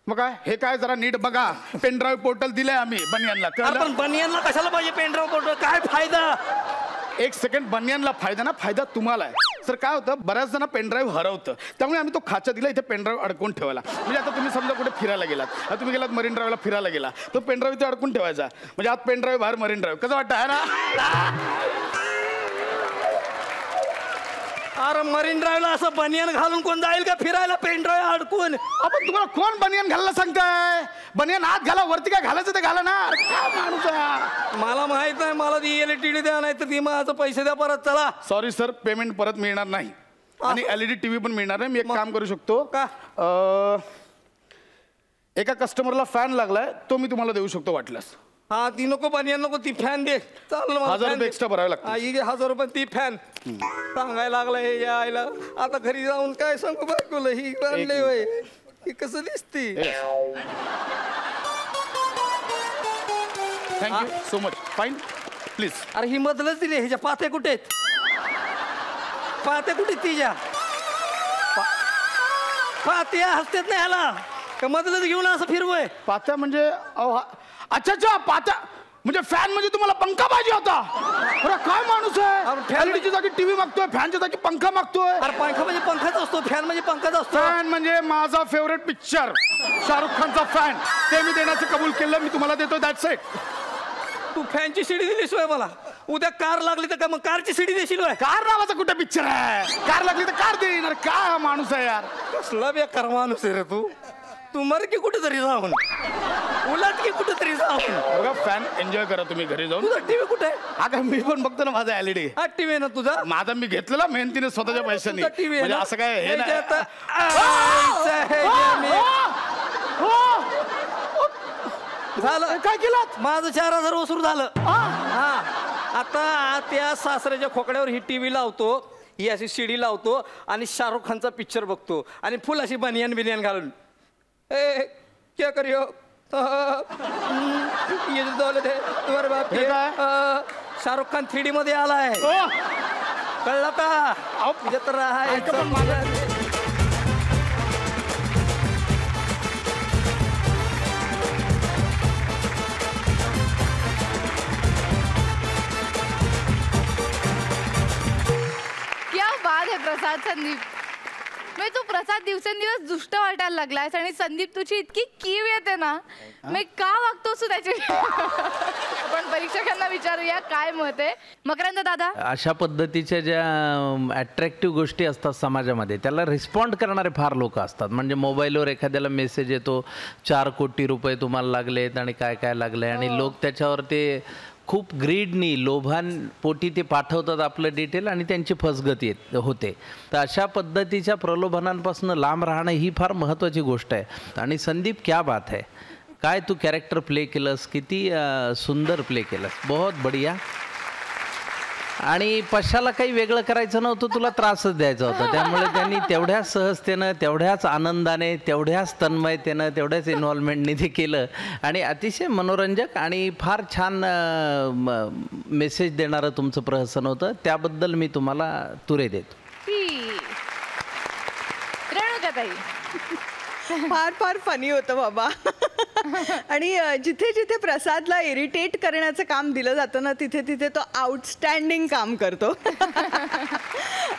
मग काय हे काय जरा नीट बघा पेनड्राईव्ह पोर्टल दिलंय आम्ही बनियानला अरे पण बनियांना कशाला पाहिजे पेनड्राईव्ह पोर्टल काय फायदा एक सेकंड बनियानला फायदा ना फायदा तुम्हाला आहे सर काय होतं बऱ्याच जण पेनड्राईव्ह हरवतं त्यामुळे आम्ही तो खाचा दिला इथे पेनड्राईव्ह अडकून ठेवायला म्हणजे आता तुम्ही समजा कुठे फिरायला गेलात आता तुम्ही गेलात मरीन ड्राईव्हला फिरायला गेला तो पेनड्राईव्ह इथे अडकून ठेवायचा म्हणजे आत पेनड्राईव्ह बाहेर मरीन ड्राईव्ह कसं वाटतं आहे ना अरे मरीन ड्राईव्हला असं बनियान घालून कोण जाईल का फिरायला पेनड्राईव्ह अडकून आपण तुम्हाला कोण बनियान घालायला सांगताय बनियान आत घाला वरती काय घालायचं ते घाला ना काय माणूस आहे मला माहित नाही मला ती LED द्या नाही तर ती माझं पैसे द्या परत चला सॉरी सर पेमेंट परत मिळणार नाही आणि LED टीव्ही पण मिळणार नाही मी एक काम करू शकतो का? एका कस्टमरला फॅन लागलाय तो मी तुम्हाला देऊ शकतो वाटल्यास हा ती नको बनियान नको ती फॅन दे चालेल 1000 रुपये एक्स्ट्रा भरावे लागतात 1000 रुपये ती फॅन सांगायला लागला हे यायला आता घरी जाऊन काय सांगू बायकोला ही आणले होय ही कसं दिसती thank you so much fine please अरे ही मधलच दिली ह्याच्या पात्या कुठे आहेत पात्या कुठे तिच्या पात्या हसतेत नाही ह्याला का मधलच घेऊन असं फिरवय पात्या म्हणजे अच्छा पात्या म्हणजे फॅन म्हणजे तुम्हाला पंखा पाहिजे होता अरे काय माणूस आहे LED जागी टीव्ही मागतोय फॅनच्या जागी पंखा मागतोय अरे पंखा म्हणजे पंखाच असतो फॅन म्हणजे पंखाच असतो फॅन म्हणजे माझा फेवरेट पिक्चर शाहरुख खानचा फॅन ते मी देण्याचं कबूल केलं मी तुम्हाला देतोय दॅट्स इट तू फॅनची शिडी दिलीस होय मला उद्या कार लागली तर का मग कारची शिडी देशील होय कार नावाचा कुठे पिक्चर आहे कार लागली तर कार देईन अरे काय हा माणूस आहे यार कसला बेकार माणूस आहे रे तू मर की कुठेतरी जाऊन उलट की कुठेतरी जाऊन बघा फॅन एन्जॉय करा तुम्ही घरी जाऊन तुझा टीव्ही कुठे आहे अगं मी पण बघतो ना माझा LED हा टीव्ही आहे ना तुझा माझा मी घेतलेला मेहनतीने स्वतःच्या पैशाने तुझा टीव्ही आहे म्हणजे ना? असं काय हे नाही झालं काय केलं माझं 4000 वसूल झालं हा आता त्या सासऱ्याच्या खोकड्यावर ही टीव्ही लावतो ही अशी शिडी लावतो आणि शाहरुख खानचा पिक्चर बघतो आणि फुल अशी बनियान बिनियान घालून ए क्या करियो ये जो दौलत है तुम्हारे बाप की शाहरुख खान 3D मध्ये आलाय कळलं का तुझ्या तर क्या बात है प्रसाद संदीप मी तू प्रसाद दिवसेंदिवस दुष्ट वाटायला लागलायस आणि संदीप तुझी इतकी कीव येते ना मी का वागतोस तू त्याची आपण परीक्षकांना विचारूया काय मत आहे मकरंद दादा अशा पद्धतीच्या ज्या अट्रॅक्टिव्ह गोष्टी असतात समाजामध्ये त्याला रिस्पॉन्ड करणारे फार लोक असतात म्हणजे मोबाईलवर एखाद्याला मेसेज येतो 4 कोटी रुपये तुम्हाला लागलेत आणि काय काय लागले आणि लोक त्याच्यावर ते खूप ग्रीडनी लोभांपोटी ते पाठवतात आपलं डिटेल आणि त्यांची फसगती होते तर अशा पद्धतीच्या प्रलोभनांपासून लांब राहणं ही फार महत्त्वाची गोष्ट आहे आणि संदीप क्या बात है काय तू कॅरेक्टर प्ले केलंस किती सुंदर प्ले केलंस बहुत बढिया आणि पशाला काही वेगळं करायचं नव्हतं, तुला त्रासच द्यायचा होता. त्यामुळे त्यांनी तेवढ्याच सहजतेनं, तेवढ्याच आनंदाने, तेवढ्याच तन्मयतेनं, तेवढ्याच इन्व्हॉल्वमेंटने ते केलं आणि अतिशय मनोरंजक आणि फार छान मेसेज देणारं तुमचं प्रहसन होतं. त्याबद्दल मी तुम्हाला तुरे देतो. रेणुकाताई फार फार फनी होतं बाबा. आणि जिथे जिथे प्रसादला इरिटेट करण्याचं काम दिलं जातं ना, तिथे तिथे तो आउटस्टँडिंग काम करतो.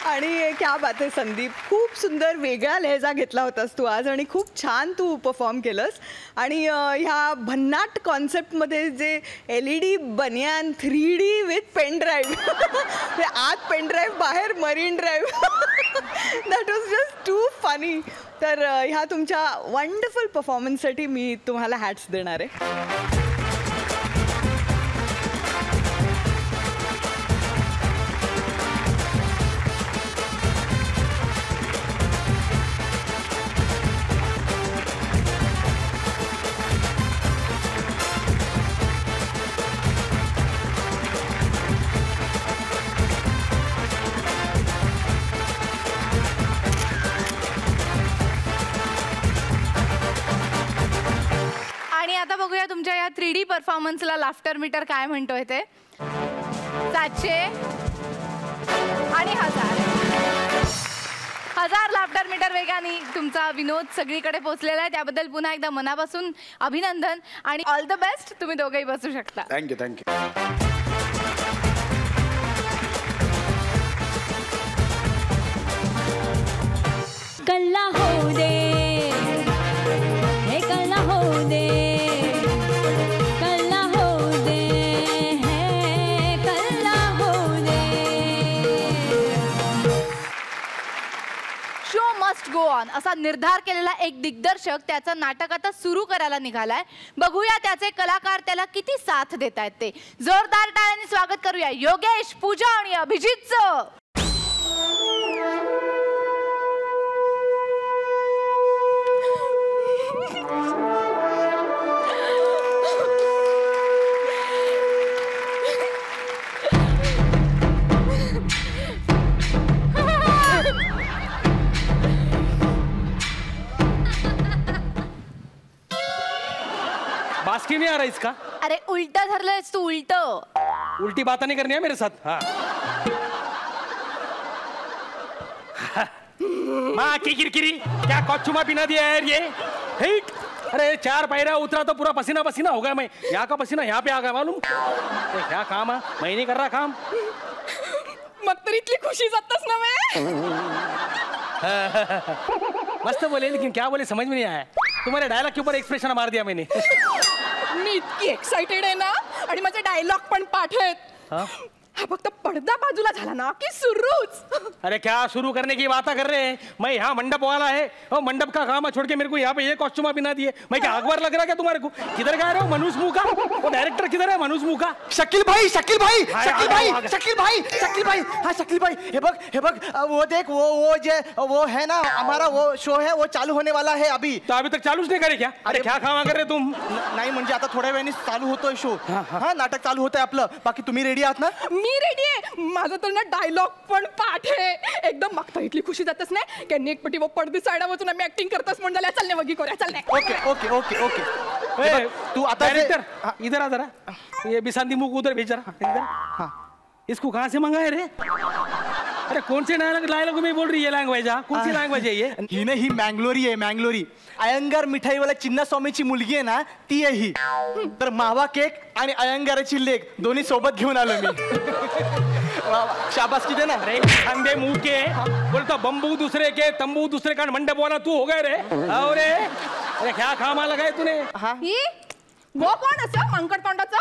आणि क्या बात आहे संदीप, खूप सुंदर वेगळा लहेजा घेतला होतास तू आज आणि खूप छान तू परफॉर्म केलंस. आणि ह्या भन्नाट कॉन्सेप्टमध्ये जे LED बनियान 3D विथ पेन ड्राईव्ह, आत पेन ड्राईव्ह बाहेर marine drive, that was just to funny. तर ह्या तुमच्या वंडरफुल परफॉर्मन्ससाठी मी तुम्हाला हॅट्स देणार आहे. आता बघूया तुमच्या या 3D परफॉर्मन्सला लाफ्टर मीटर काय म्हणतोय ते. 700 आणि 1000 लाफ्टर मीटर वेगाने तुमचा विनोद सगळीकडे पोहोचलेला आहे. त्याबद्दल पुन्हा एकदा मनापासून अभिनंदन आणि ऑल द बेस्ट. तुम्ही दोघेही बसू शकता. Thank you thank you. कल्ला हो दे, हे कल्ला हो दे, कल्ला हो दे, हे कल्ला हो दे. शो मस्ट गो ऑन असा निर्धार केलेला एक दिग्दर्शक त्याचं नाटक आता सुरू करायला निघालाय. बघूया त्याचे कलाकार त्याला किती साथ देत आहेत ते. जोरदार टाळ्यांनी स्वागत करूया योगेश, पूजा आणि अभिजितचं. बास्की नहीं आ रहा इसका? अरे उल्टा धरलंयस तू, उल्ट. उल्टी बात नहीं करनी है मेरे साथ. हाँ. माँ की किरकिरी, क्या कॉस्ट्यूमा पिना दिया है ये? हिट. अरे 4 पायऱ्या उतरा तो पूरा पसीना पसीना हो गया. मैं यहाँ का पसीना यहाँ पे आ गया मालूम. क्या काम है, मैं नहीं कर रहा काम. मग तर इतली खुशी जातस ना मैं. मस्त बोले लेकिन क्या बोले समझ में नहीं आया. तुम्हारे डायलॉग के ऊपर एक्सप्रेशन मार दिया मैंने. मी इतकी एक्साइटेड आहे ना आणि माझे डायलॉग पण पाठ आहेत. हा फक्त पडदा बाजूला झाला ना की सुरूच. अरे क्या शुरू करने की बात कर रहे हैं. मैं यहाँ मंडप वाला है और मंडप का काम छोड़ के मेरे को यहाँ पे ये कॉस्ट्यूम बिना दिए. मैं क्या अखबार लग रहा क्या तुम्हारे को? किधर गए रहे हो मनोज मुखा? वो डायरेक्टर किधर है मनोज मुखा? शकील भाई, शकील भाई, शकील भाई, शकील भाई, शकील भाई. हाँ शकील भाई, हे बग वो देख, वो है ना हमारा वो शो है, वो चालू होने वाला है अभी. तो अभी तक चालूच नहीं करे क्या? अरे क्या काम कर रहे तुम? नाही म्हणजे आता थोड्या वेळाने चालू होतोय शो. हा नाटक चालू होतंय आपलं. बाकी तुम्ही रेडी आहात ना? मी रेडी आहे. माझं तर ना डायलॉग पण पाठ आहे एकदम. मागता इतली खुशी जातच नाही त्यांनी एक पटी वो पडदी साइडा वाचून आम्ही ऍक्टिंग करतच म्हणून झाल्या. चल ने वगी करूया. चल ने. Okay okay okay okay. तू आता डायरेक्टर इधर आ जरा. ये बिसांदी मुख उधर भेज जरा इधर. हाँ इसको कहाँ से मंगाए रे? अरे कौन से डायलॉग में बोल रही है लैंग्वेज? कौन सी लैंग्वेज है ये? ही नाही, ही मँगलोरी आहे, मँगलोरी. अयंगार मिठाईवाला चिन्नास्वामीची मुलगी आहे ना, ती आहे ही. तर मावा केक आणि अयंगाराची लेक दोन्ही सोबत घेऊन आलो मी. शाबास की दे ना. अरे खांदे मुंह के बोलता बम्बू दूसरे के तंबू दूसरे का मंडप वाला तू हो गए रे. अरे क्या खामा लगाए तूने? हाँ वो कौन असं मंकड तोंडाचा?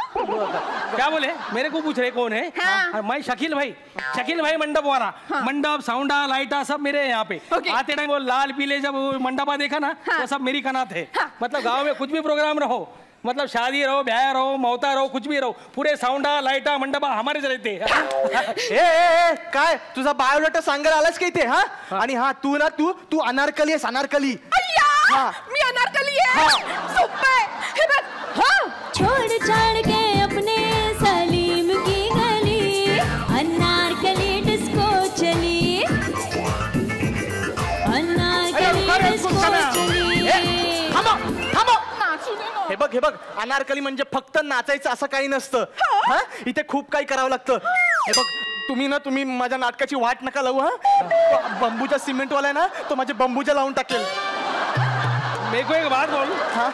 क्या बोले? मेरे को पूछ रहे कौन है? हाँ. मैं शकील भाई मंडप वाला. मंडप साउंडा लाइटा सब मेरे यहाँ पे. आते टाइम वो लाल पीले जब मंडपा देखा ना वो सब मेरी कनात है. मतलब गाँव में कुछ भी प्रोग्राम रहो, मतलब शादी रहो, ब्याह रहो, मौता रहो, कुछ भी रहो, पूरे साउंडा लाइटा मंडपा हमारेच रहते. ए काय तुझा बायोडाटा सांगायला आलास का इथे? हा आणि हा तू ना तू अनारकली आहेस, अनारकली. मी अनारकली आहे. सोपं हे बघ. छोड़ छाड़ के अपने सलीम की गली अन्ना हे बघ अनारकली म्हणजे फक्त नाचायचं असं काही नसतं. हा इथे खूप काही करावं लागतं. हे बघ तुम्ही माझ्या नाटकाची वाट नका लावू. हा बंबूचा सिमेंटवाला आहे ना तो माझे बंबूजा लावून टाकेल. मेरे को एक बात बोल.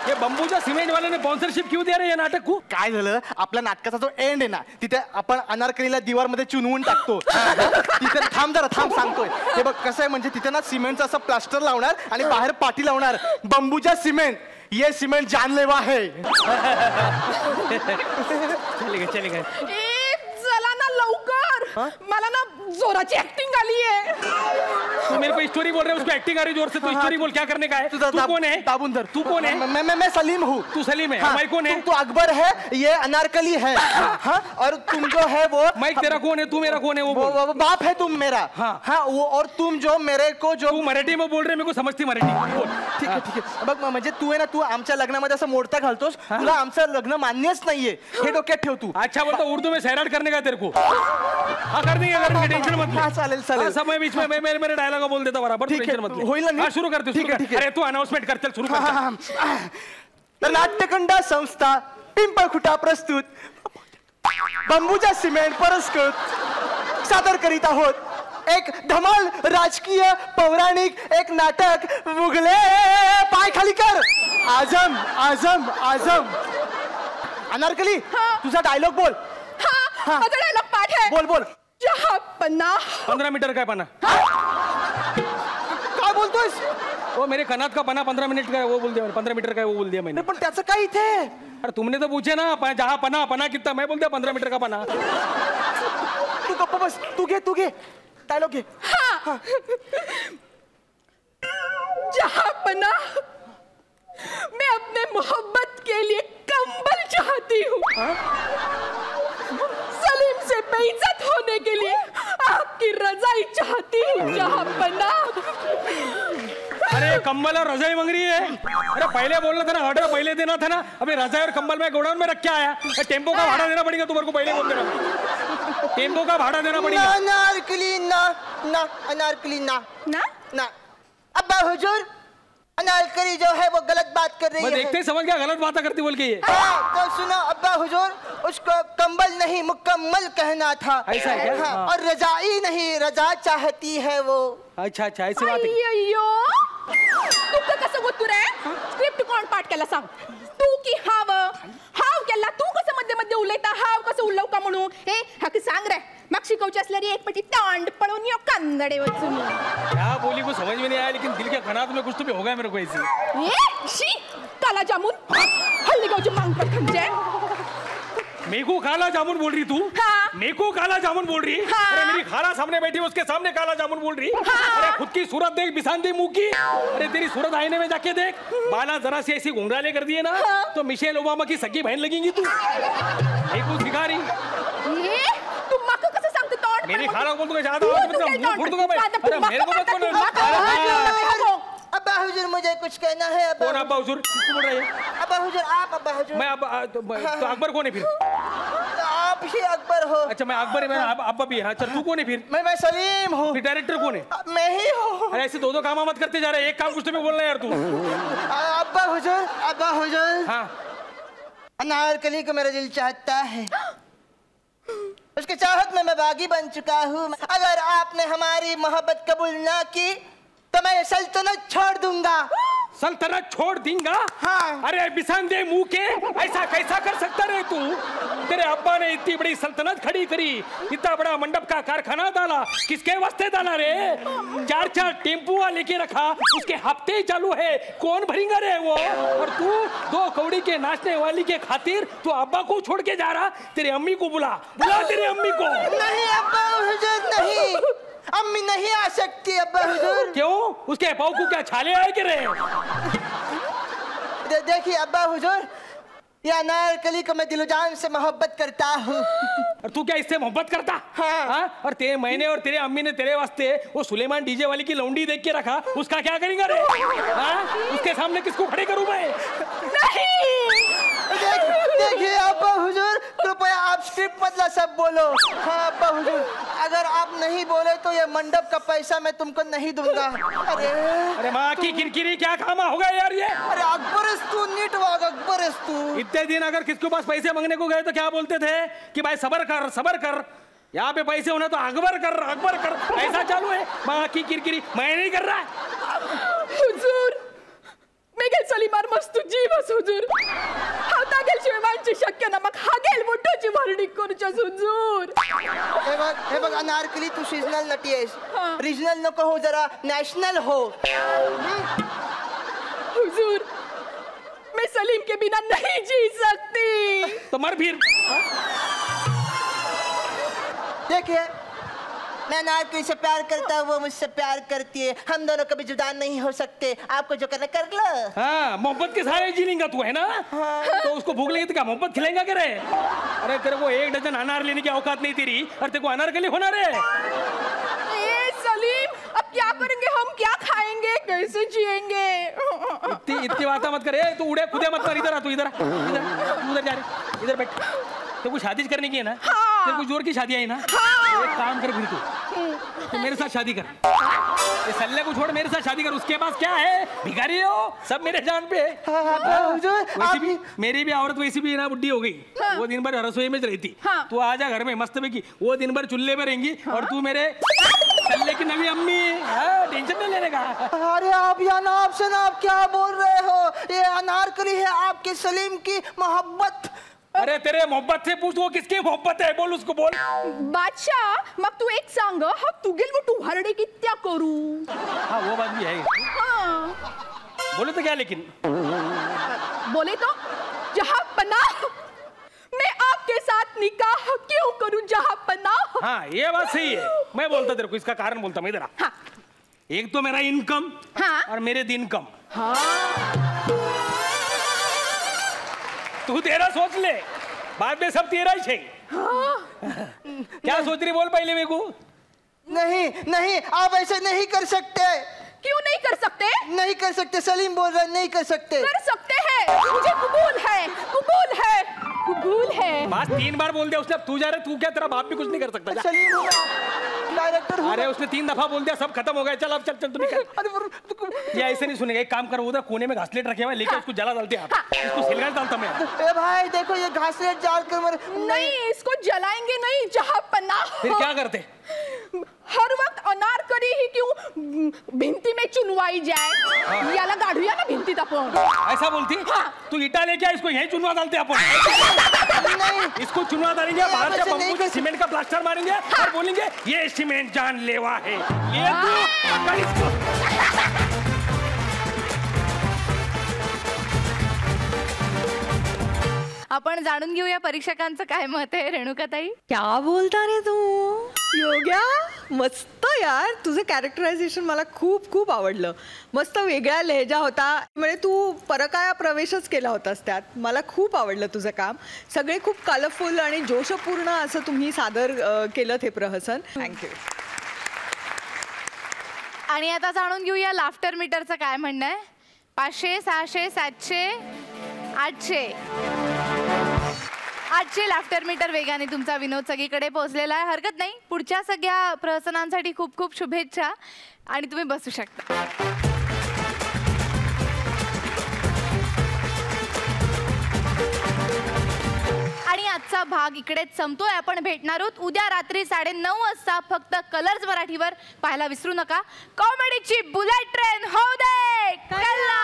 ये बंबूचा सिमेंट वाले ने स्पॉन्सरशिप क्यों दे रहे हैं नाटक को? काय झालं आपल्या नाटकाचा जो एंड आहे ना तिथे आपण अनारकलीला दीवार मध्ये चुनवून टाकतो. तिथे थांब सांगतोय. हे बघ कसं आहे म्हणजे तिथे ना सिमेंटचं असं प्लास्टर लावणार आणि बाहेर पाटी लावणार. बंबूचा सिमेंट ये सिमेंट जानलेवा है. चलेगा. चला ना लवकर, मला ना जोराची ऍक्टिंग आली आहे. तू मेरे को स्टोरी बोल रहे है, उसको एक्टिंग आ रही जोर से. तू स्टोरी बोल, क्या करने का है? तू कौन है? दाबून धर. तू कौन है? मैं सलीम हूँ. तू सलीम है. मैं कौन है? तू अकबर है, ये अनारकली है. हाँ और तुम जो है वो मैं तेरा कौन है? तू मेरा कौन है? वो बाप है तुम मेरा. हाँ वो और तुम जो मेरे को जो तू मराठी में बोल रहे मेरे को समजती मराठी. ठीक आहे. बघ म्हणजे तू आहे ना तू आमच्या लग्नामध्ये असं मोडता घालतोस. तुला आमचं लग्न मान्यच नाहीये हे डोक्यात ठेव तू. अच्छा बोलतो उर्दू में सैराट करने का तेरे को. हाँ कर देंगे टेंशन मत. हाँ चालेल. समय बीच में मेरे डायलॉग बोल देता बराबर. टेंशन मत ले. होईल ना. शुरू करते. ठीक है. अरे तू अनाउन्समेंट कर. चल शुरू कर. तर नाट्यकंडा संस्था पिंपळखुटा प्रस्तुत बंबूचा सिमेंट पुरस्कृत सादर करीत आहोत एक धमाल राजकीय पौराणिक एक नाटक मुगले पाय खाली कर. आजम आजम आजम. अनारकली तुझा डायलॉग बोल. माझा डायलॉग पाठ आहे. बोल. जहा पन्ना 15 मीटर का पना. काय बोलतोयस? वो मेरे कनात का पना 15 मिनट का है वो बोल दिया. 15 मीटर का है वो बोल दिया मैंने. पण त्याचं काय इथे? अरे तुमने तो पूछे ना जहाँ पना कितना. मैं बोल दिया 15 मीटर का पना. तू गप्प बस. तू घे डायलॉग घे. जहा पन्ना मैं अपने मोहब्बत के लिए कंबल चाहती हूँ. सलीम से बेइज्जत होने के लिए आपकी रजाई चाहती हूँ. जहाँ पन्ना. अरे कंबल और रजाई मांग रही है. अरे पहले बोलना था ना. ऑर्डर पहले देना था ना. अबे रजाई और कंबल में गोडाउन में रख के आया. टेम्पो का भाड़ा देना पड़ेगा तुम्हारे को. पहले बोल देना. टेम्पो का भाड़ा देना पड़ेगा. अनारकली ना अनारकली ना. अब्बा हुजूर अनारकली जो है वो गलत बात कर रही है. मैं देखते ही समझ गया गलत बात करती बोल के ये. तो सुनो अब्बा हुजूर उसको कंबल नहीं मुकम्मल कहना था. ऐसा है क्या? और रजाई नहीं रजा चाहती है वो. अच्छा ऐसी बात है. अय्यो तुमचं कसं गोतू रे. स्क्रिप्ट कोण पाठ केला सांग. तू की हाव केला. तू कसं मध्ये उलयता. हाव कसं उलव का म्हणून. हे हाकी सांग रे. मग शिकवची असल्यारी एक पटी तोंड पळून यो कांदडे वचून. क्या बोली को समझ में नहीं आया लेकिन दिल के खनात में कुछ तो भी होगा मेरे को ऐसी. शी काला जामुन हल्ली गावची मांगपट खंजे. मेको काला जामुन बोल रही तू. मेको काला जामुन बोल रही. अरे मेरी खाला सामने बैठी उसके सामने काला जामुन बोल रही. अरे खुद की सूरत देख बिसांदी मुंह की. अरे तेरी सूरत आईने में जाके देख. बाला जरा से ऐसी घुंघराले कर दिए ना तो मिशेल ओबामा की सगी बहन लगेंगी तू. मेको सिखा रही. तू मक कसं सांगते तोंड. मेरी खाला बोल दूंगा ज्यादा मुंह फोड़ दूंगा मैं. अरे मेरे को मत बोल. अब्बा हुजूर मुझे कुछ कहना है. कौन अब्बा हुजूर? तू बोल रही है. अब्बा हुजूर आप अब्बा हुजूर. मैं तो अकबर कौन है फिर? आप ही अकबर हो. अच्छा मैं अकबर है. अब्बा भी है. अच्छा तू कौन है फिर? मैं सलीम हूँ. फिर डायरेक्टर कौन है? मैं ही हूँ. अरे ऐसे दो काम मत करते जा रहे. एक काम कुछ तो भी बोलना यार तू. अब्बा हुजूर हाँ अनारकली को मेरा दिल चाहता है. उसकी चाहत में मैं बागी बन चुका हूँ. अगर आपने हमारी मोहब्बत कबूल ना की तो मैं सल्तनत छोड़ दूंगा. सल्तनत छोड़ देंगा? हाँ. अरे बिसान दे मुंह के. ऐसा कैसा कर सकता रे तू? तेरे अब्बा ने इतनी बड़ी सल्तनत खड़ी करी. इतना बड़ा मंडप का कारखाना डाला. किसके वास्ते डाला रे? 4 टेम्पो लेके रखा. उसके हफ्ते चालू है. कौन भरेगा रे वो? और तू 2 कौड़ी के नाचने वाली के खातिर तू अब्बा को छोड़ के जा रहा. तेरी अम्मी को बुला तेरी अम्मी को. नहीं अब्बा हुजूर नहीं. अम्मी नहीं आ सकती अब्बा हुजूर. क्यों? उसके पाँव को क्या छाले आए कि रे? देखिए अब्बा हुजूर ये अनारकली को मैं दिलो जान से मोहब्बत करता हूँ. और तू क्या इससे मोहब्बत करता? हाँ. और मैंने और तेरे अम्मी ने तेरे वास्ते वो सुलेमान डीजे वाली की लौंडी देख के रखा. उसका क्या करेंगे रे? उसके सामने किसको खड़े करूँ मैं? देखिए अब्बा हुजूर कृपया आप स्क्रिप्ट मतलब सब बोलो। हाँ अब्बा हुजूर, अगर आप नहीं बोले तो ये मंडप का पैसा मैं तुमको नहीं दूंगा। अरे माँ की किरकिरी, क्या खामा होगा यार ये? अरे अकबर तू नीट वाग, अकबर तू। इतने दिन अगर किसके पास पैसे मांगने को गए तो क्या बोलते थे कि भाई सबर कर सबर कर, यहाँ पे पैसे होना तो अकबर कर, ऐसा चालू है। माँ की किरकिरी मैं नहीं कर रहा। हुजूर मेघेल सलीमार मस्त जीवस हुजूर, हातागेल शिवाय मानची शक्य ना, मग हागेल मोठोची भरणी करचस हुजूर। हे बघ अनारकली, तू सीजनल नटी आहेस, रिजनल नको हो, जरा नॅशनल हो। हुजूर मैं सलीम के बिना नहीं जी सकती। तो मर फिर। देखिए मैं अनारकली से प्यार करता हूँ, वो मुझसे प्यार करती है, हम दोनों कभी जुदा नहीं हो सकते, आपको जो करना कर लो। हाँ मोहब्बत के सारे जी लेंगा तू, है ना? तो उसको भूख लगी तो क्या मोहब्बत खिलाएगा क्या रे? अरे तेरे को 1 डजन अनार लेने की औकात नहीं तेरी, और तेरे को अनारकली होना रे। सलीम अब क्या करेंगे हम, क्या खाएंगे, कैसे जिएंगे? इतनी बात मत करे, तू उड़े खुदे मत कर। इधर आ, तू इधर जा रही, इधर बैठ। तो कुछ शादी करने की है ना? तेरे को जोर की शादी है ना? एक काम कर फिर तू मेरे साथ शादी कर। ये सल्ले को छोड़, मेरे साथ शादी कर। उसके पास क्या है, भिखारी हो, सब मेरे जान पे है। भी मेरी भी औरत वैसी भी ना बुढ़ी हो गई, वो दिन भर रसोई में रहती। तू आजा घर में मस्त की, वो दिन भर चूल्हे पे रहेंगी, और तू मेरे सल्ले की नवी अम्मी। टेंशन नहीं लेने का। अरे आप या नाब से नाब क्या बोल रहे हो, ये अनारकली है आपके सलीम की मोहब्बत। अरे तेरे मोहब्बत से पूछ, वो किसकी मोहब्बत है, बोल उसको बोल। बादशाह मग तू एक सांग, हा तुगेल मोठू हरडे कित्या करू? हाँ वो बात भी है। बोले तो क्या, लेकिन बोले तो जहाँ पनाह, मैं आपके साथ निकाह क्यों करूं जहाँ पनाह? हाँ ये बात सही है। मैं बोलता तेरे को, इसका कारण बोलता मैं। इधर हाँ। एक तो मेरा इनकम, हाँ। और मेरे दिन कम। हाँ। तू तेरा सोच ले, बाद में सब तेरा ही चाहिए। क्या सोच रही, बोल पहले मेरे को। नहीं आप ऐसे नहीं कर सकते। क्यों नहीं कर सकते? नहीं कर सकते, सलीम बोल रहा है नहीं कर सकते। कर सकते हैं, मुझे कबूल है, कबूल है, कबूल है। बात 3 बार बोल दिया उसने, अब तू जा रहा है। तू क्या, तेरा बाप भी कुछ नहीं कर सकता। सलीम डायरेक्टर। अरे उसने 3 दफा बोल दिया, सब खत्म हो गया। चल अब चल तू निकल। ये ऐसे नहीं सुनेगा। एक काम करो, उधर कोने में घासलेट रखे हुए, लेके उसको जला डालते हैं। इसको सिलगा डालता मैं। ए भाई देखो ये घासलेट जाल कर मर। नहीं इसको जलाएंगे नहीं, जहाँ पनाह। फिर क्या करते? हर वक्त अनारकली ही क्यों भिंती में चुनवाई जाए? याला गाडूया ना भिंतीत आपण। ऐसा बोलती? तू ईटा लेके आ, इसको यहीं चुनवा डालते अपन। नहीं इसको चुनवा डालेंगे, बाहर से बम्बू से सीमेंट का प्लास्टर मारेंगे, और बोलेंगे ये सीमेंट जानलेवा है। ये तू इसको। आपण जाणून घेऊया परीक्षकांचं काय मत आहे। रेणुकाताई क्या बोलता रे तू? योग्या मस्त यार, तुझं कॅरेक्टरायझेशन मला खूप खूप आवडलं. मस्त वेगळा लहेजा होता, म्हणजे तू परकाया प्रवेशच केला होतास त्यात. मला खूप आवडलं तुझं काम. सगळे खूप कलरफुल आणि जोशपूर्ण असं तुम्ही सादर केलं हे प्रहसन. थँक्यू. आणि आता जाणून घेऊया लाफ्टर मीटरचं काय म्हणणं आहे. 500, 600, 700, 800. 800 लाफ्टर मीटर वेगाने तुमचा विनोद सगळीकडे पोहोचलेला आहे. हरकत नाही, पुढच्या सगळ्या प्रहसनांसाठी खूप खूप शुभेच्छा आणि तुम्ही बसू शकता. आणि आजचा भाग इकडेच संपतोय. आपण भेटणार आहोत उद्या रात्री 9:30 वाजता फक्त कलर्स मराठीवर. पाहायला विसरू नका. कॉमेडीची बुलेट ट्रेन होऊ दे कल्ला.